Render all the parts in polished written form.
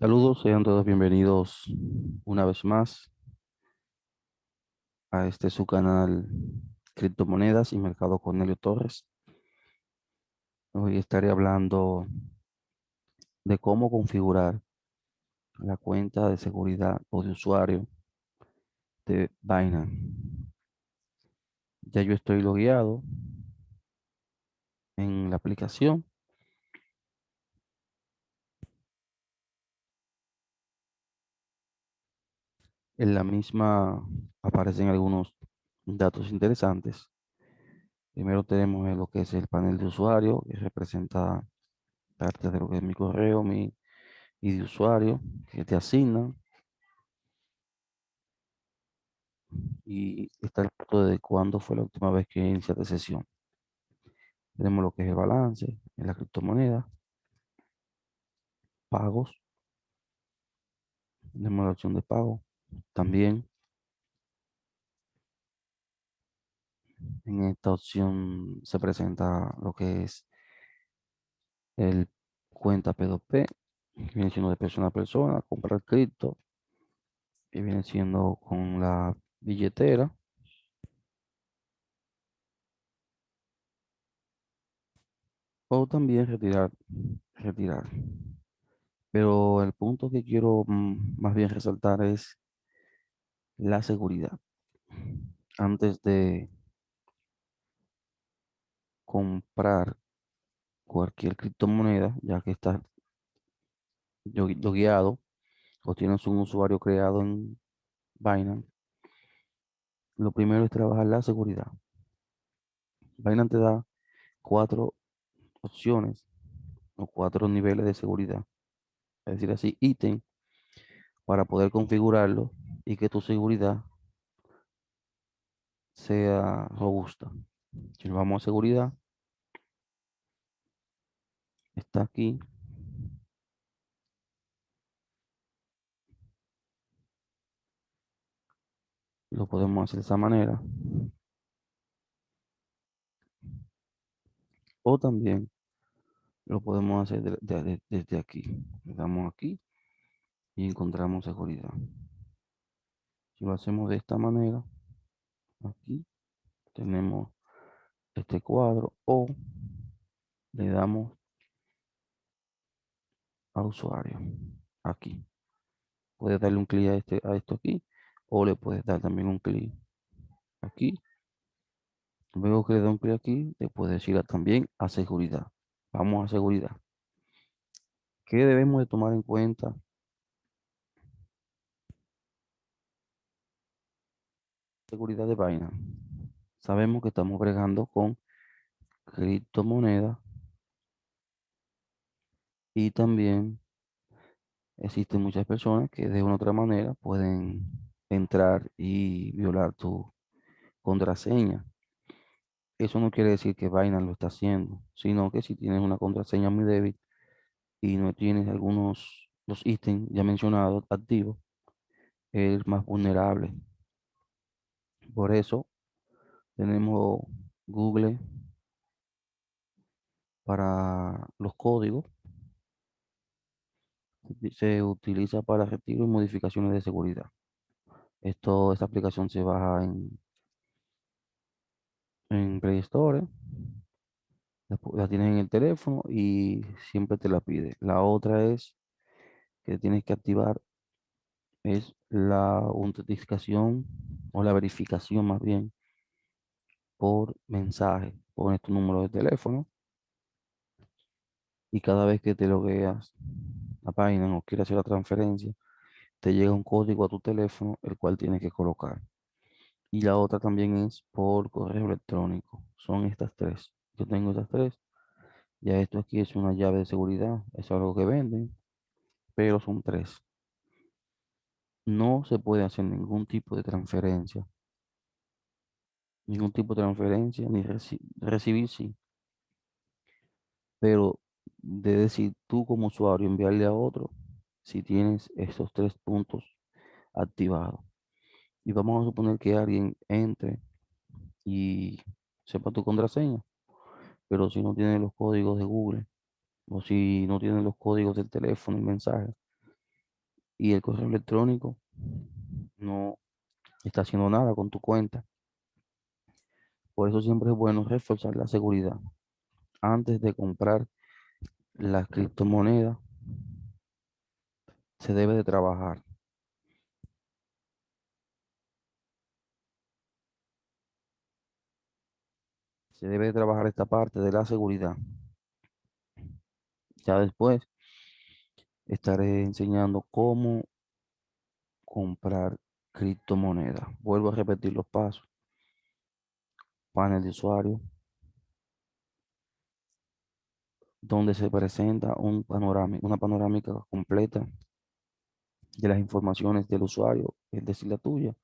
Saludos, sean todos bienvenidos una vez más a este su canal Criptomonedas y Mercado Cornelio Torres. Hoy estaré hablando de cómo configurar la cuenta de seguridad o de usuario de Binance. Ya yo estoy logueado en la aplicación. En la misma aparecen algunos datos interesantes. Primero tenemos lo que es el panel de usuario, que representa parte de lo que es mi correo, mi y de usuario que te asignan, y está el punto de cuándo fue la última vez que iniciaste sesión. Tenemos lo que es el balance en la criptomoneda, pagos, tenemos la opción de pago. También en esta opción se presenta lo que es el cuenta P2P, que viene siendo de persona a persona, comprar cripto, que viene siendo con la billetera, o también retirar. Pero el punto que quiero más bien resaltar es la seguridad. Antes de comprar cualquier criptomoneda, ya que estás logueado o tienes un usuario creado en Binance, lo primero es trabajar la seguridad. Binance te da cuatro opciones o cuatro niveles de seguridad, es decir, así, ítem para poder configurarlo y que tu seguridad sea robusta. Si nos vamos a seguridad, está aquí, lo podemos hacer de esa manera, o también lo podemos hacer desde aquí. Le damos aquí y encontramos seguridad. Si lo hacemos de esta manera, aquí tenemos este cuadro, o le damos a usuario aquí. Puedes darle un clic a esto aquí, o le puedes dar también un clic aquí. Luego que le da un clic aquí, le puedes ir también a seguridad. Vamos a seguridad. ¿Qué debemos de tomar en cuenta? Seguridad de Binance. Sabemos que estamos bregando con criptomonedas, y también existen muchas personas que de una u otra manera pueden entrar y violar tu contraseña. Eso no quiere decir que Binance lo está haciendo, sino que si tienes una contraseña muy débil y no tienes algunos los ítems ya mencionados activos, es más vulnerable. Por eso tenemos Google para los códigos. Se utiliza para retiro y modificaciones de seguridad. Esta aplicación se baja en Play Store. La tienes en el teléfono y siempre te la pide. La otra es que tienes que activar, es la autenticación o la verificación más bien por mensaje. Pones tu número de teléfono y cada vez que te logueas la página o quieres hacer la transferencia, te llega un código a tu teléfono, el cual tienes que colocar. Y la otra también es por correo electrónico. Son estas tres. Yo tengo estas tres. Ya esto aquí es una llave de seguridad. Es algo que venden, pero son tres. No se puede hacer ningún tipo de transferencia. Ningún tipo de transferencia, ni recibir, sí. Pero de decir tú como usuario enviarle a otro, si tienes estos tres puntos activados. Y vamos a suponer que alguien entre y sepa tu contraseña, pero si no tiene los códigos de Google, o si no tiene los códigos del teléfono y mensaje, y el correo electrónico no está haciendo nada con tu cuenta. Por eso siempre es bueno reforzar la seguridad. Antes de comprar las criptomonedas, se debe de trabajar. Se debe de trabajar esta parte de la seguridad. Ya después estaré enseñando cómo comprar criptomonedas. Vuelvo a repetir los pasos. Panel de usuario, donde se presenta una panorámica completa de las informaciones del usuario, es decir, la tuya,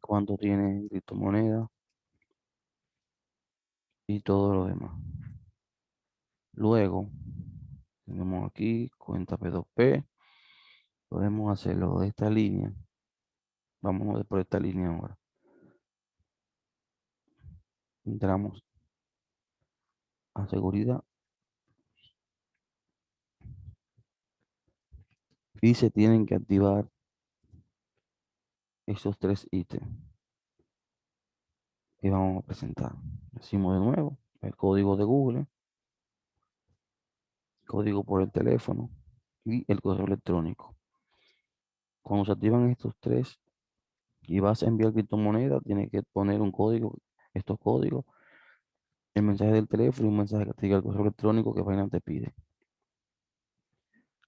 cuánto tiene criptomoneda y todo lo demás. Luego, tenemos aquí cuenta P2P. Podemos hacerlo de esta línea. Vamos a ver por esta línea ahora. Entramos a seguridad y se tienen que activar esos tres ítems que vamos a presentar. Decimos de nuevo el código de Google, código por el teléfono y el correo electrónico. Cuando se activan estos tres y vas a enviar criptomonedas, tienes que poner un código, estos códigos, el mensaje del teléfono y un mensaje que te diga el correo electrónico que Binance te pide.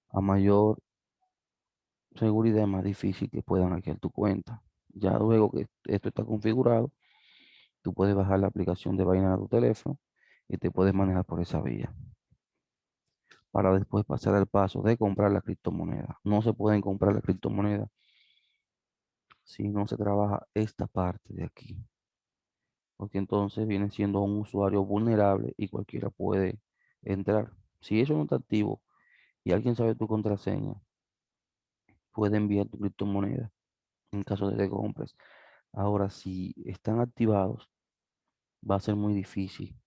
A mayor seguridad es más difícil que puedan hackear tu cuenta. Ya luego que esto está configurado, tú puedes bajar la aplicación de Binance a tu teléfono y te puedes manejar por esa vía. Para después pasar al paso de comprar la criptomoneda. No se pueden comprar la criptomoneda si no se trabaja esta parte de aquí, porque entonces viene siendo un usuario vulnerable y cualquiera puede entrar. Si eso no está activo y alguien sabe tu contraseña, puede enviar tu criptomoneda en caso de que compres. Ahora, si están activados, va a ser muy difícil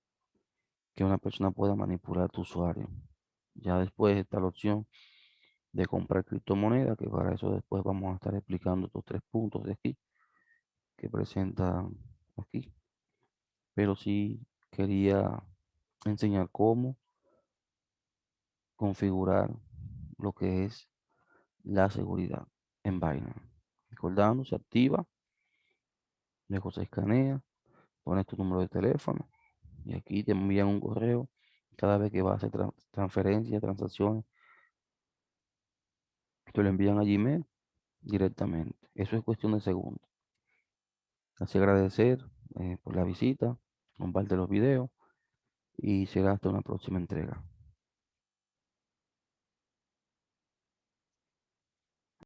que una persona pueda manipular tu usuario. Ya después está la opción de comprar criptomonedas, que para eso después vamos a estar explicando estos tres puntos de aquí que presentan aquí. Pero sí quería enseñar cómo configurar lo que es la seguridad en Binance. Recordando, se activa, luego se escanea, pones tu número de teléfono y aquí te envían un correo cada vez que vas a hacer transferencias, transacciones, te lo envían a Gmail directamente. Eso es cuestión de segundos. Así agradecer por la visita, comparte los videos y será hasta una próxima entrega.